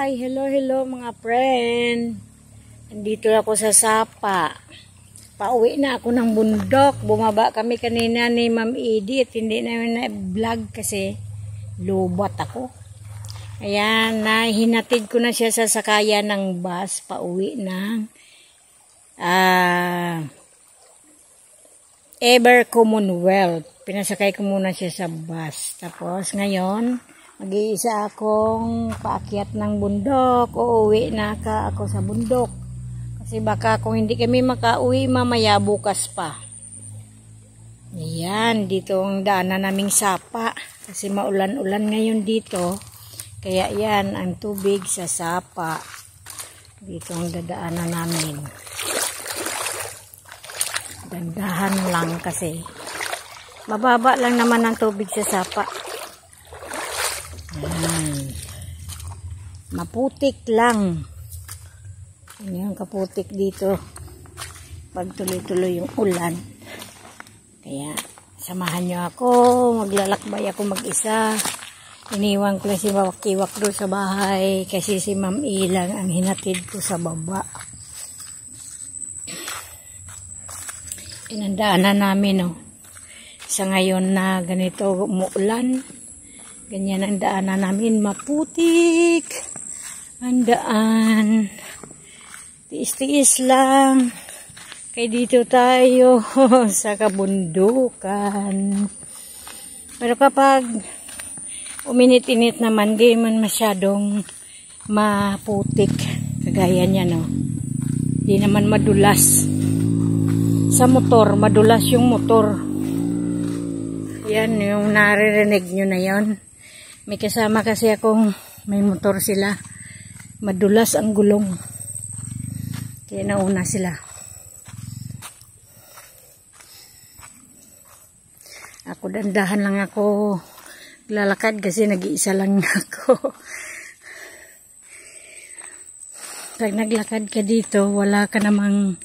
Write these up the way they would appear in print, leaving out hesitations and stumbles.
Hi! Hello mga friend! Andito ako sa Sapa. Pauwi na ako ng bundok. Bumaba kami kanina ni Ma'am Edith. Hindi namin na-vlog kasi lubat ako. Ayan, hinatid ko na siya sa sakayan ng bus. Pauwi ng Ever Commonwealth. Pinasakay ko muna siya sa bus. Tapos ngayon, mag-iisa akong paakyat ng bundok. Uuwi na ako sa bundok. Kasi baka kung hindi kami makauwi, mamaya bukas pa. Ayan, dito ang daanan naming Sapa. Kasi maulan-ulan ngayon dito. Kaya yan, ang tubig sa Sapa. Dito ang dadaanan namin. Dandahan lang kasi. Mababa lang naman ang tubig sa Sapa. Ayan. Maputik lang. Yan yung kaputik dito. Pag tuloy-tuloy yung ulan. Kaya samahan nyo ako. Maglalakbay ako mag-isa. Iniwan ko lang si Wakiwak doon sa bahay. Kasi si Ma'am Ilang ang hinatid ko sa baba. Inandaanan namin, oh. Sa ngayon na ganito umuulan. Ganyan ang daanan namin, maputik ang daan. Tiis-tiis lang. Kaya dito tayo sa kabundukan. Pero kapag uminit-init naman, di man masyadong maputik. Kagaya niya, no? Di naman madulas. Sa motor, madulas yung motor. Yan, yung naririnig nyo na yon. May kasama kasi akong may motor sila. Madulas ang gulong. Kaya nauna sila. Ako dandahan lang ako lalakad kasi nag-iisa lang ako. Pag naglakad ka dito, wala ka namang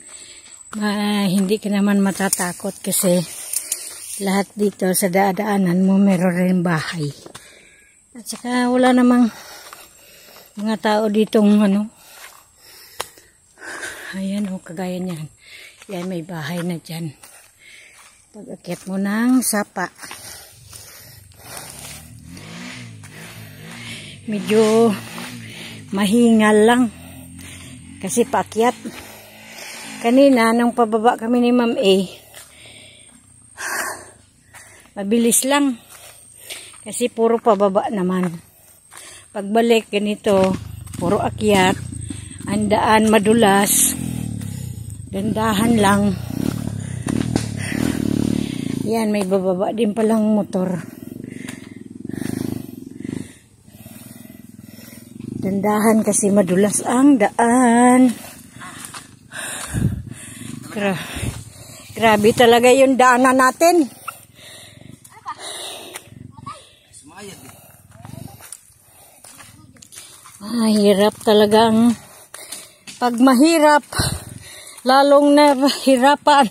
hindi ka naman matatakot kasi lahat dito sa daanan mo meron rin bahay. At saka wala namang mga tao ditong ayan o, kagaya niyan. Yan, may bahay na dyan. Pag-akyat mo ng Sapa. Medyo mahingal lang. Kasi paakyat. Kanina, nung pababa kami ni Ma'am A, mabilis lang. Kasi puro pababa naman. Pagbalik ganito, puro akyat. Ang daan madulas. Dandahan lang. Yan, may bababa din palang motor. Dandahan kasi madulas ang daan. Grabe talaga yung daanan natin. Hirap talagang pag mahirap lalong nahirapan.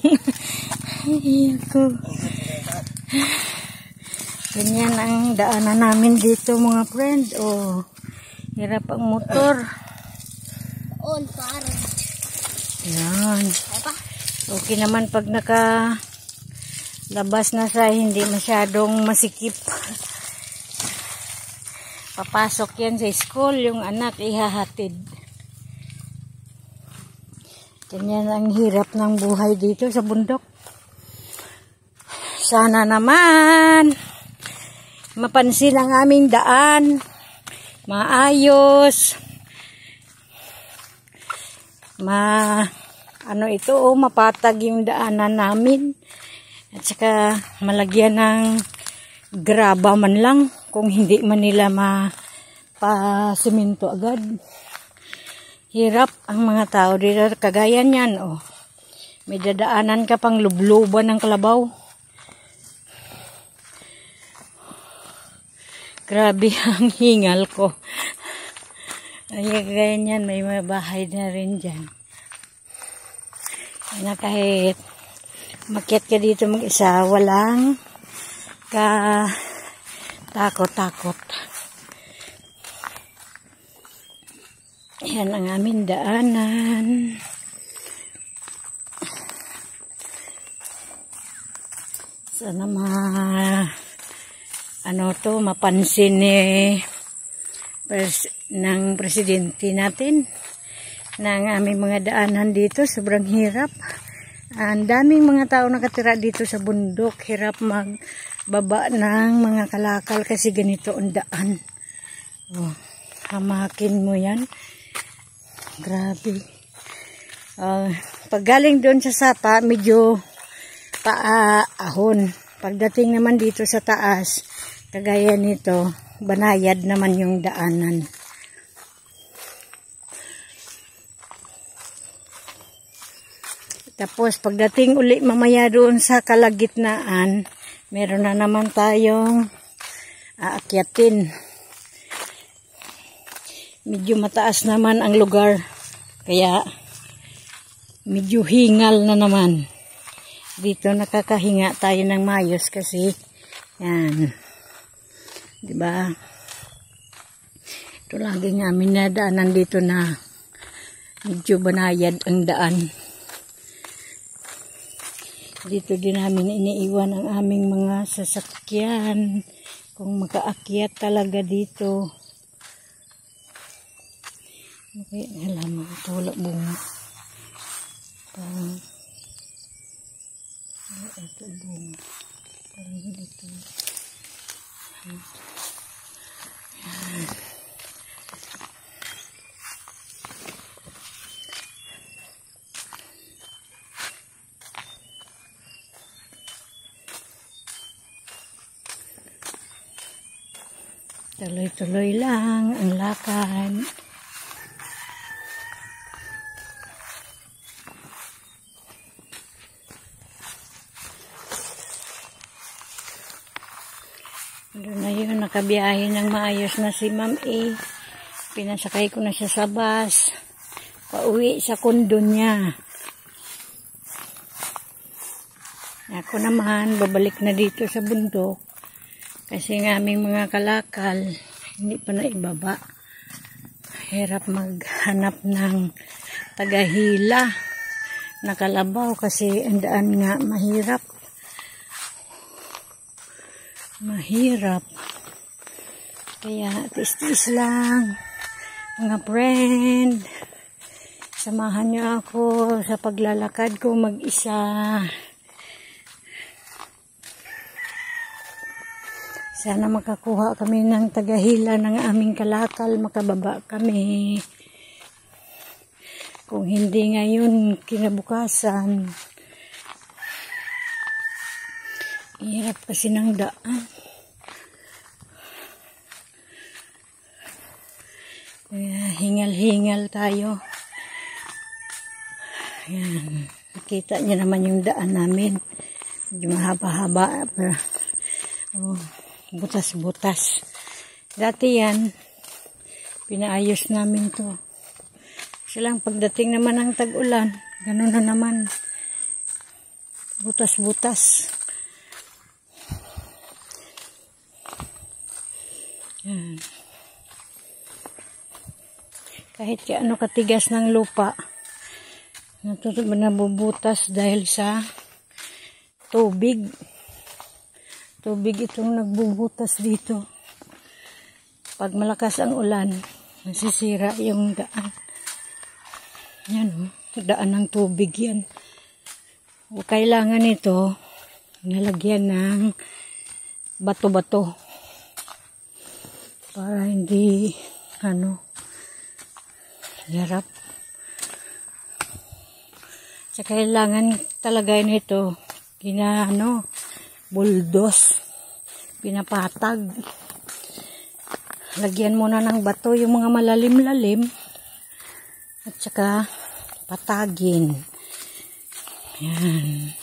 Ganyan ang daanan namin dito mga friend. Oh, hirap ang motor. Yan. Okay naman pag labas na sa hindi masyadong masikip. Papasok yan sa school, yung anak ihahatid. Ganyan ang hirap ng buhay dito sa bundok. Sana naman mapansin ang aming daan. Maayos. Mapatag yung daanan namin. At saka malagyan ng graba man lang. Kung hindi man nila mapasiminto agad. Hirap ang mga tao dito. Kagaya niyan, oh. May dadaanan ka pang lubluban ng kalabaw. Grabe ang hingal ko. Ay, kagaya niyan, may mga bahay na rin dyan. Na kahit makyat ka dito mag-isa, walang takot-takot. Yan ang aming daanan. Sana mapansin ng presidente natin ng aming mga daanan dito. Sobrang hirap. Ang daming mga tao nakatira dito sa bundok. Hirap magbaba ng mga kalakal kasi ganito ang daan. Oh, hamakin mo yan. Grabe. Pag galing doon sa Sapa, medyo paahon. Pagdating naman dito sa taas, kagaya nito, banayad naman yung daanan. Tapos pagdating uli mamaya doon sa kalagitnaan, meron na naman tayong aakyatin. Medyo mataas naman ang lugar, kaya medyo hingal na naman. Dito nakakahinga tayo ng mayos kasi yan, diba? Ito lagi namin na daanan dito na medyo banayad ang daan. Dito din namin iniiwan ang aming mga sasakyan kung makaakyat talaga dito. Okay, halaman ito, wala bunga. Parang ito bunga. Parang dito. Tuloy-tuloy lang ang lakad. Doon na yun, nakabiyahe ng maayos na si Ma'am A. Pinasakay ko na siya sa bus. Pauwi sa kondo niya. Ako naman, babalik na dito sa bundok. Kasi ng aming mga kalakal, hindi pa na ibaba. Hirap maghanap ng tagahila na kalabaw kasi ang daan nga mahirap. Mahirap. Kaya tis-tis lang mga friend. Samahan niyo ako sa paglalakad ko mag-isa. Sana makakuha kami ng tagahila ng aming kalakal, makababa kami. Kung hindi ngayon, kinabukasan. Hirap kasi ng daan. Kaya hingal-hingal tayo. Ayan. Nakita niyo naman yung daan namin. Medyo mahaba-haba. Oh, butas-butas. Dati yan, pinaayos namin to. Kasi lang pagdating naman ng tag-ulan, ganun na naman. Butas-butas. Yan. Kahit ano katigas ng lupa, nabubutas dahil sa tubig. Tubig itong nagbubutas dito. Pag malakas ang ulan, nasisira yung daan. Yan, daan ng tubig yan. O kailangan ito, nalagyan ng bato-bato. Para hindi, hirap. Sa kailangan talaga nito, buldos, pinapatag. Lagyan muna ng bato yung mga malalim-lalim at saka patagin. Yan.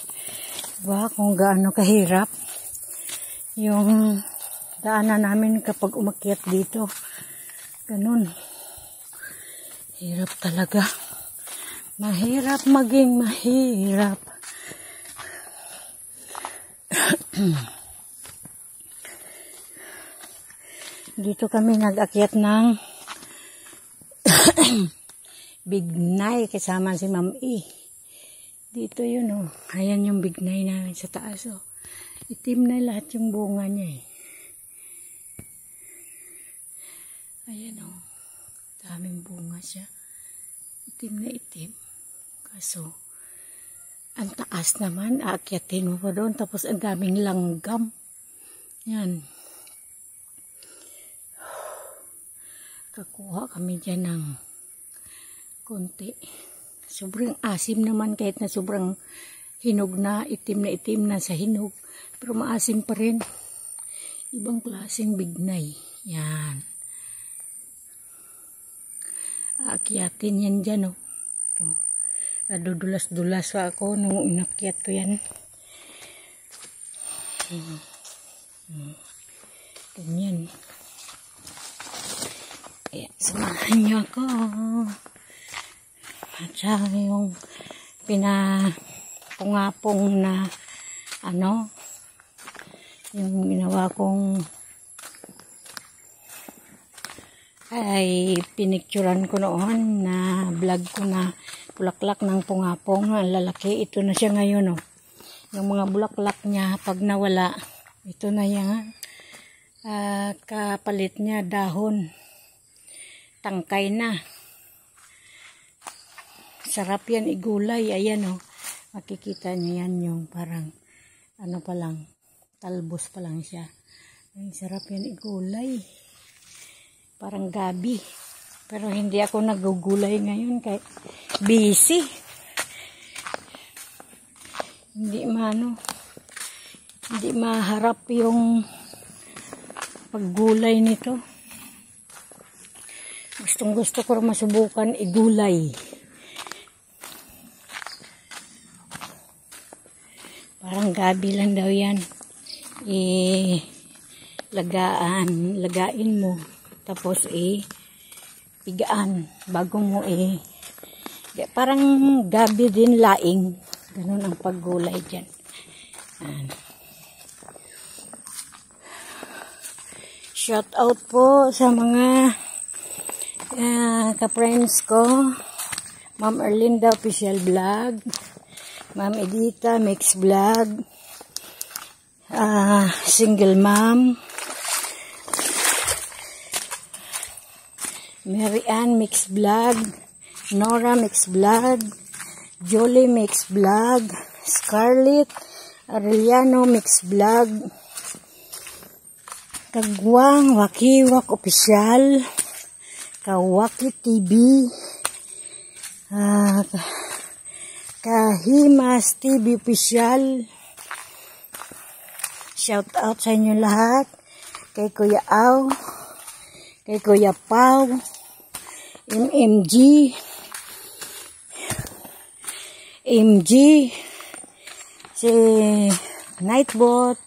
Diba kung gaano kahirap yung daanan namin kapag umakyat dito. Ganun. Hirap talaga. Mahirap maging mahirap. Dito kami nag-akyat ng Bignay kasama si Ma'am E. Dito yun oh. Ayan yung bignay namin sa taas oh. Itim na lahat yung bunga niya eh. Ayan oh. Daming bunga siya. Itim na itim. Kaso, ang taas naman, aakyatin mo pa doon. Tapos ang daming langgam. Yan. Kakuha kami dyan ng konti. Sobrang asim naman kahit na sobrang hinog na itim na sa hinog. Pero maasim pa rin. Ibang klaseng bignay. Yan. Aakyatin yan dyan oh. Dudulas-dulas pa ako nung inakyat ko yan. Ganyan. Ayan, samahan niyo ako. At saka yung pinapungapong na yung ginawa kong ay pinicturan ko noon na vlog ko na bulaklak ng pungapong ang lalaki. Ito na siya ngayon oh. Yung mga bulaklak niya pag nawala, ito na yan. Kapalit niya dahon. Tangkay na. Sarap yan igulay. Ayan oh. Makikita niyo yan yung parang pa lang. Talbos pa lang siya. Ay, sarap yan igulay. Parang gabi. Pero hindi ako nagugulay ngayon kay busy. Hindi maharap yung paggulay nito. Gustong-gusto ko masubukan igulay. Parang gabi lang daw yan. Lagain mo. Tapos pigaan bago mo parang gabi din laing. Ganun ang paggulay dyan. Shout out po sa mga ka-friends ko. Ma'am Erlinda Official Vlog, Ma'am Edita Mix Vlog, Single Mom, Mary Ann Mix Vlog, Nora Mix Vlog, Jolie Mix Vlog, Scarlett Arellano Mix Vlog, Kagwang Wakiwak Official, Kawaki TV, Kahimas TV Official. Shout out sa inyo lahat. Kay Kuya Aw, kay Kuya Pau, MG, si Nightbot,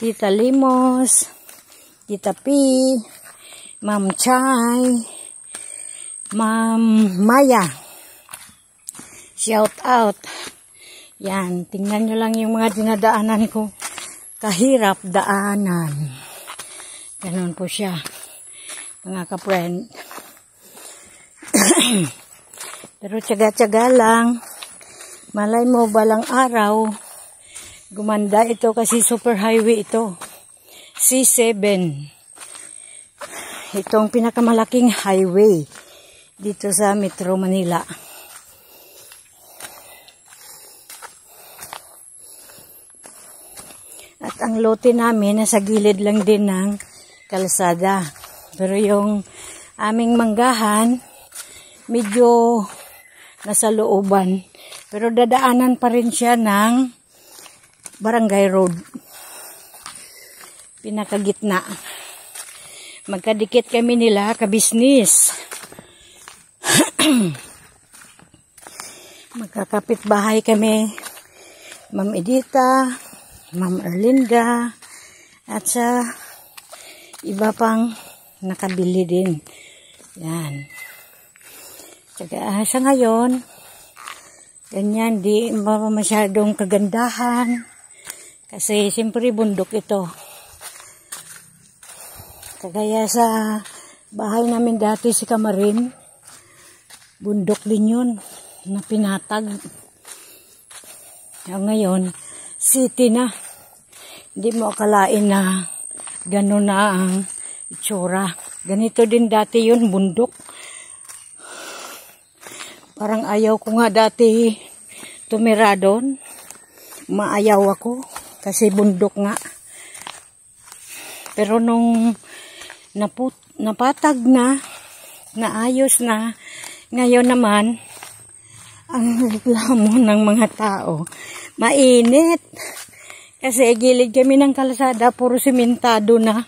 Tita Limos, Tita P, Ma'am Chay, Ma'am Maya. Shout out. Yan, tingnan nyo lang yung mga dinadaanan ko. Kahirap daanan. Ganun po siya, mga ka-friend. Pero tiyaga-tiyaga lang. Malay mo balang araw, gumanda ito kasi super highway ito. C7. Itong pinakamalaking highway dito sa Metro Manila. At ang lote namin nasa gilid lang din ng kalsada. Pero yung aming manggahan, medyo nasa looban. Pero dadaanan pa rin siya ng barangay road. Pinakagitna. Magkadikit kami nila, kabisnis. Magkakapit bahay kami. Ma'am Edita, Ma'am Erlinda, at sa iba pang nakabili din. Yan. Tsaka sa ngayon, ganyan, di masyadong kagandahan. Kasi siyempre bundok ito. Kagaya sa bahay namin dati si Kamarin, Bundok din yun na pinatag. Ngayon, city na. Hindi mo akalain na gano'n na ang itsura. Ganito din dati yun, bundok. Parang ayaw ko nga dati tumira doon. Maayaw ako kasi bundok nga. Pero nung napatag na, naayos na, ngayon naman, ang reklamo ng mga tao, mainit. Kasi gilid kami ng kalsada, puro simentado na.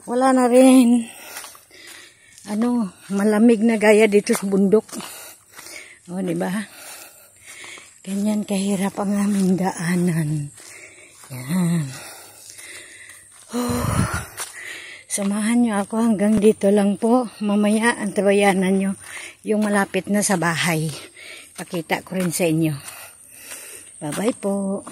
Wala na rin, malamig na gaya dito sa bundok. O, diba? Ganyan kahirap ang aming daanan. Yan. Samahan nyo ako hanggang dito lang po. Mamaya, antabayanan nyo yung malapit na sa bahay. Pakita ko rin sa inyo. Bye-bye po.